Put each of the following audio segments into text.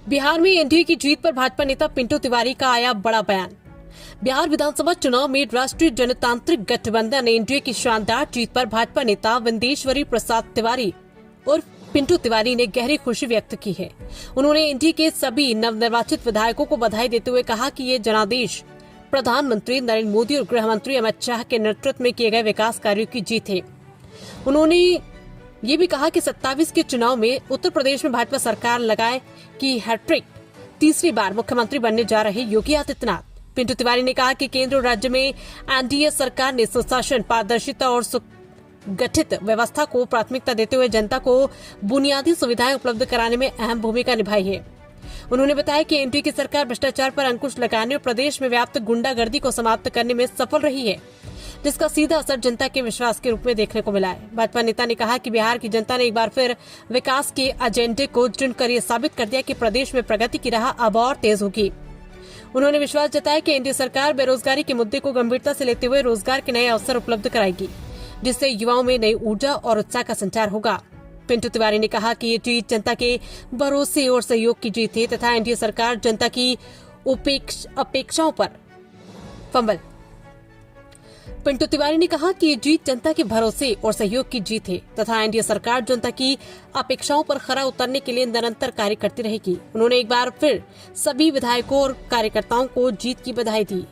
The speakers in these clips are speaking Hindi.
बिहार में एनडीए की जीत पर भाजपा नेता पिंटू तिवारी का आया बड़ा बयान। बिहार विधानसभा चुनाव में राष्ट्रीय जनतांत्रिक गठबंधन एनडीए की शानदार जीत पर भाजपा नेता विंदेश्वरी प्रसाद तिवारी और पिंटू तिवारी ने गहरी खुशी व्यक्त की है। उन्होंने एनडीए के सभी नवनिर्वाचित विधायकों को बधाई देते हुए कहा कि ये जनादेश प्रधानमंत्री नरेंद्र मोदी और गृह मंत्री अमित शाह के नेतृत्व में किए गए विकास कार्यों की जीत है। उन्होंने ये भी कहा कि 27 के चुनाव में उत्तर प्रदेश में भाजपा सरकार लगाए कि हैट्रिक तीसरी बार मुख्यमंत्री बनने जा रहे योगी आदित्यनाथ। पिंटू तिवारी ने कहा कि केंद्र और राज्य में एनडीए सरकार ने सुशासन, पारदर्शिता और सुगठित व्यवस्था को प्राथमिकता देते हुए जनता को बुनियादी सुविधाएं उपलब्ध कराने में अहम भूमिका निभाई है। उन्होंने बताया कि एनडीए की सरकार भ्रष्टाचार पर अंकुश लगाने और प्रदेश में व्याप्त गुंडागर्दी को समाप्त करने में सफल रही है, जिसका सीधा असर जनता के विश्वास के रूप में देखने को मिला है। भाजपा नेता ने कहा कि बिहार की जनता ने एक बार फिर विकास के एजेंडे को चुनकर ये साबित कर दिया कि प्रदेश में प्रगति की राह अब और तेज होगी। उन्होंने विश्वास जताया कि एनडीए सरकार बेरोजगारी के मुद्दे को गंभीरता से लेते हुए रोजगार के नए अवसर उपलब्ध कराएगी, जिससे युवाओं में नई ऊर्जा और उत्साह का संचार होगा। पिंटू तिवारी ने कहा कि ये जीत जनता के भरोसे और सहयोग की जीत है तथा एनडीए सरकार जनता की अपेक्षाओं पर फंबल। पिंटू तिवारी ने कहा कि ये जीत जनता के भरोसे और सहयोग की जीत है तथा एनडीए सरकार जनता की अपेक्षाओं पर खरा उतरने के लिए निरंतर कार्य करती रहेगी। उन्होंने एक बार फिर सभी विधायकों और कार्यकर्ताओं को जीत की बधाई दी।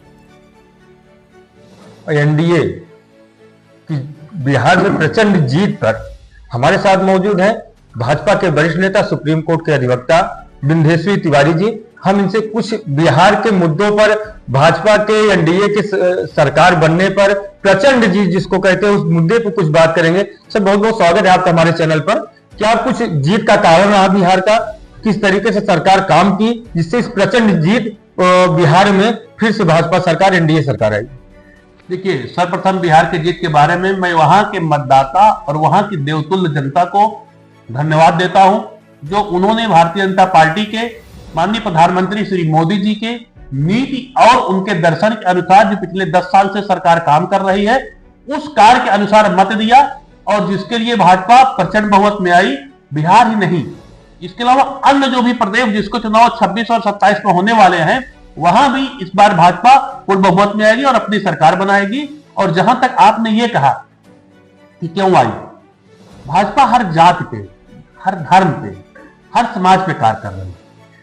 एनडीए की बिहार में प्रचंड जीत पर हमारे साथ मौजूद हैं भाजपा के वरिष्ठ नेता, सुप्रीम कोर्ट के अधिवक्ता विंदेश्वरी तिवारी जी। हम इनसे कुछ बिहार के मुद्दों पर, भाजपा के एनडीए के सरकार बनने पर प्रचंड जीत जिसको कहते हैं, उस मुद्दे पर कुछ बात करेंगे। सर, बहुत बहुत स्वागत है आपका हमारे चैनल पर। क्या कुछ जीत का कारण रहा बिहार का, किस तरीके से सरकार काम की जिससे इस प्रचंड जीत बिहार में फिर से भाजपा सरकार, एनडीए सरकार आई? देखिए, सर्वप्रथम बिहार के जीत के बारे में मैं वहां के मतदाता और वहां की देवतुल्य जनता को धन्यवाद देता हूं, जो उन्होंने भारतीय जनता पार्टी के माननीय प्रधानमंत्री श्री मोदी जी के नीति और उनके दर्शन के अनुसार जो पिछले 10 साल से सरकार काम कर रही है, उस कार्य के अनुसार मत दिया और जिसके लिए भाजपा प्रचंड बहुमत में आई। बिहार ही नहीं, इसके अलावा अन्य जो भी प्रदेश जिसको चुनाव 26 और 27 में होने वाले हैं, वहां भी इस बार भाजपा पूर्ण बहुमत में आएगी और अपनी सरकार बनाएगी। और जहां तक आपने ये कहा कि क्यों आई, भाजपा हर जाति पे, हर धर्म पे, हर समाज पे कार्य कर रही है।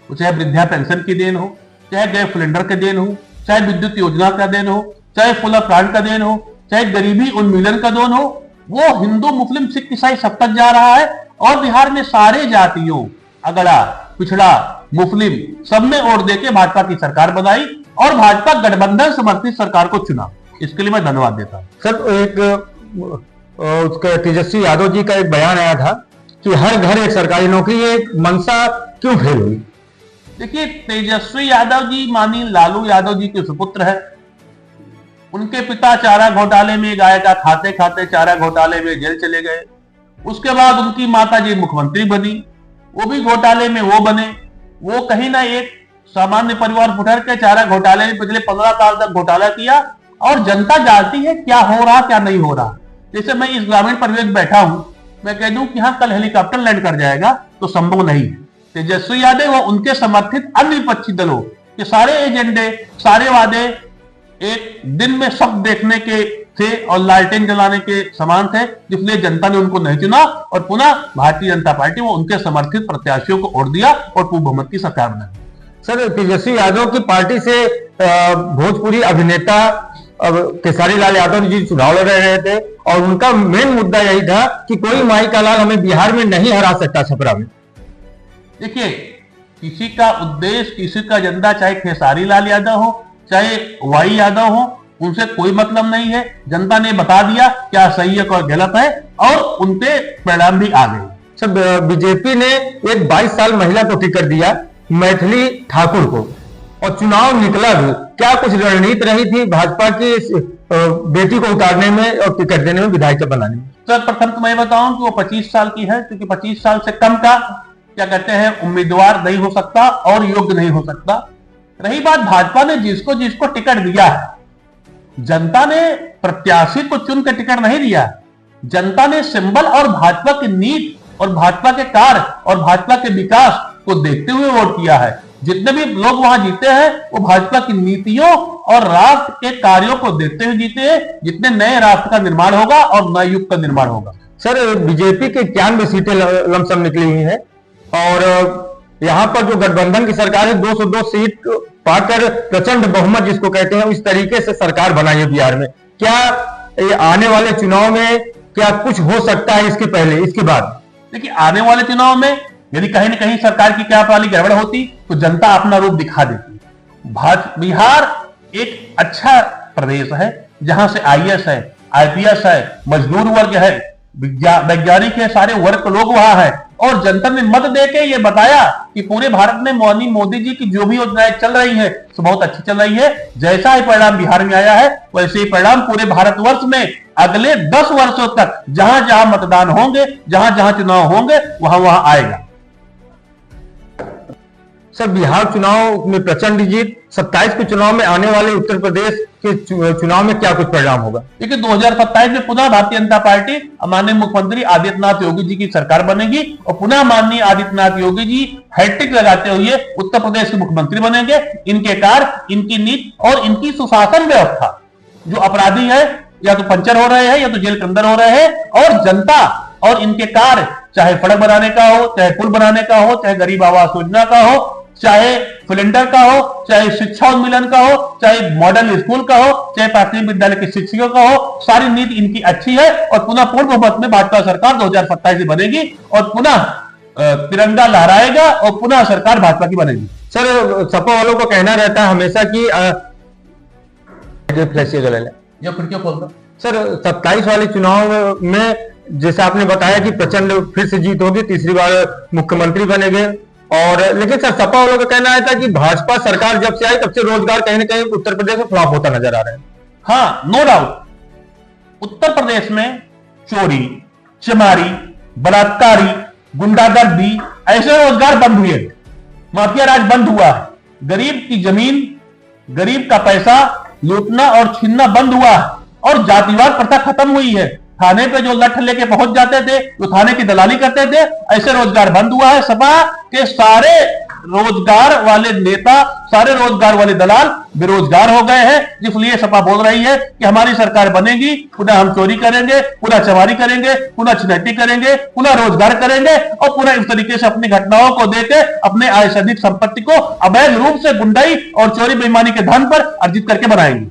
वो चाहे वृद्धा पेंशन की देन हो, चाहे गैस सिलेंडर का देन हो, चाहे विद्युत योजना का देन हो, चाहे फुल प्लांट का देन हो, चाहे गरीबी उन्मूलन का देन हो, वो हिंदू, मुस्लिम, सिख, ईसाई सब तक जा रहा है। और बिहार में सारे जातियों, अगड़ा, पिछड़ा, मुस्लिम, सब ने वोट देके भाजपा की सरकार बनाई और भाजपा गठबंधन समर्थित सरकार को चुना। इसके लिए मैं धन्यवाद देता हूं। सर, एक उसका तेजस्वी यादव जी का एक बयान आया था कि हर घर एक सरकारी नौकरी, एक मंशा क्यों फेल हुई? देखिए, तेजस्वी यादव जी माननीय लालू यादव जी के सुपुत्र है। उनके पिता चारा घोटाले में गाय का खाते खाते चारा घोटाले में जेल चले गए। उसके बाद उनकी माता जी मुख्यमंत्री बनी, वो भी घोटाले में वो बने। वो कहीं ना एक सामान्य परिवार फुटर के चारा घोटाले में पिछले 15 साल तक घोटाला किया और जनता जानती है क्या हो रहा क्या नहीं हो रहा। जैसे मैं इस ग्रामीण परिवेश बैठा हूं, मैं कह दूं कि हाँ कल हेलीकॉप्टर लैंड कर जाएगा, तो संभव नहीं। तेजस्वी यादव व उनके समर्थित अन्य विपक्षी दलों के सारे एजेंडे, सारे वादे एक दिन में सब देखने के थे और लालटेन जलाने के समान थे, जिसलिए जनता ने उनको नहीं चुना और पुनः भारतीय जनता पार्टी वो उनके समर्थित प्रत्याशियों को वोट दिया और पूर्ण बहुमत की सरकार बनाई। सर, तेजस्वी यादव की पार्टी से भोजपुरी अभिनेता केसरी लाल यादव जी चुनाव लड़ रहे थे और उनका मेन मुद्दा यही था कि कोई माई का लाल हमें बिहार में नहीं हरा सकता छपरा में। देखिए, किसी का उद्देश्य, किसी का एजेंडा, चाहे खेसारी लाल यादव हो, चाहे वाई यादव हो, उनसे कोई मतलब नहीं है। जनता ने बता दिया क्या सही है और गलत है और उनके परिणाम भी आ गए। सर, बीजेपी ने एक 22 साल महिला को टिकट दिया, मैथिली ठाकुर को, और चुनाव निकला भी। क्या कुछ रणनीति रही थी भाजपा की बेटी को उतारने में और टिकट देने में, विधायक बनाने में? सर, प्रथम तो मैं बताऊं कि वो 25 साल की है, क्योंकि 25 साल से कम का क्या कहते हैं उम्मीदवार नहीं हो सकता और योग्य नहीं हो सकता। रही बात भाजपा ने जिसको जिसको टिकट दिया है, जनता ने प्रत्याशी को चुन के टिकट नहीं दिया। जनता ने सिंबल और भाजपा की नीति और भाजपा के कार्य और भाजपा के विकास को देखते हुए वोट किया है। जितने भी लोग वहां जीते हैं वो भाजपा की नीतियों और राष्ट्र के कार्यों को देखते हुए जीते हैं, जितने नए राष्ट्र का निर्माण होगा और नए युग का निर्माण होगा। सर, बीजेपी के 91 सीटें लमसम निकली हुई हैं और यहाँ पर जो गठबंधन की सरकार है 202 सीट पाकर प्रचंड बहुमत जिसको कहते हैं इस तरीके से सरकार बनाई है बिहार में। क्या ये आने वाले चुनाव में क्या कुछ हो सकता है इसके पहले, इसके बाद? देखिए, आने वाले चुनाव में यदि कहीं न कहीं सरकार की क्या वाली गड़बड़ होती तो जनता अपना रूप दिखा देती। बिहार एक अच्छा प्रदेश है जहां से आईएएस है, आईपीएस है, मजदूर वर्ग है, वैज्ञानिक है, सारे वर्ग लोग वहां है और जनता ने मत देके ये बताया कि पूरे भारत में मोदी जी की जो भी योजनाएं चल रही है तो बहुत अच्छी चल रही है। जैसा ही परिणाम बिहार में आया है वैसे ही परिणाम पूरे भारतवर्ष में अगले 10 वर्षों तक जहां जहां मतदान होंगे, जहां जहां चुनाव होंगे वहां वहां आएगा। सर, बिहार चुनाव में प्रचंड जीत, 27 के चुनाव में आने वाले उत्तर प्रदेश के चुनाव में क्या कुछ परिणाम होगा? देखिए, 2027 में पुनः भारतीय जनता पार्टी माननीय मुख्यमंत्री आदित्यनाथ योगी जी की सरकार बनेगी और पुनः माननीय आदित्यनाथ योगी जी हैट्रिक लगाते हुए उत्तर प्रदेश के मुख्यमंत्री बनेंगे। इनके कार्य, इनकी नीति और इनकी सुशासन व्यवस्था, जो अपराधी है या तो पंचर हो रहे हैं या तो जेल के अंदर हो रहे हैं, और जनता और इनके कार्य, चाहे सड़क बनाने का हो, चाहे पुल बनाने का हो, चाहे गरीब आवास योजना का हो, चाहे सिलेंडर का हो, चाहे शिक्षा उन्मूलन का हो, चाहे मॉडल स्कूल का हो, चाहे प्राथमिक विद्यालय के शिक्षकों का हो, सारी नीति इनकी अच्छी है और पुनः पूर्ण बहुमत में भाजपा सरकार 2027 में बनेगी और पुनः तिरंगा लहराएगा और पुनः सरकार भाजपा की बनेगी। सर, सपा वालों को कहना रहता है हमेशा कि ये फिर क्यों खोलता? सर, 27 वाले चुनाव में जैसे आपने बताया कि प्रचंड फिर से जीत होगी, तीसरी बार मुख्यमंत्री बनेंगे, और लेकिन सर सपा वालों का कहना था कि भाजपा सरकार जब से आई तब से रोजगार कहीं ना कहीं उत्तर प्रदेश में फ्लॉप होता नजर आ रहा है। हाँ, नो डाउट उत्तर प्रदेश में चोरी, चमारी, बलात्कारी, गुंडागर्दी, ऐसे रोजगार बंद हुए, माफिया राज बंद हुआ है। गरीब की जमीन, गरीब का पैसा लूटना और छीनना बंद हुआ है और जातिवाद प्रथा खत्म हुई है। थाने पे जो लठ लेके पहुंच जाते थे, जो थाने की दलाली करते थे, ऐसे रोजगार बंद हुआ है। सपा के सारे रोजगार वाले नेता, सारे रोजगार वाले दलाल बेरोजगार हो गए हैं। इसलिए सपा बोल रही है कि हमारी सरकार बनेगी, पुनः हम चोरी करेंगे, पुनः चमारी करेंगे, पुनः छिनैती करेंगे, पुनः रोजगार करेंगे और पुनः इस तरीके से अपनी घटनाओं को देके अपने आय से अधिक संपत्ति को अवैध रूप से गुंडाई और चोरी बेईमानी के धन पर अर्जित करके बनाएंगे।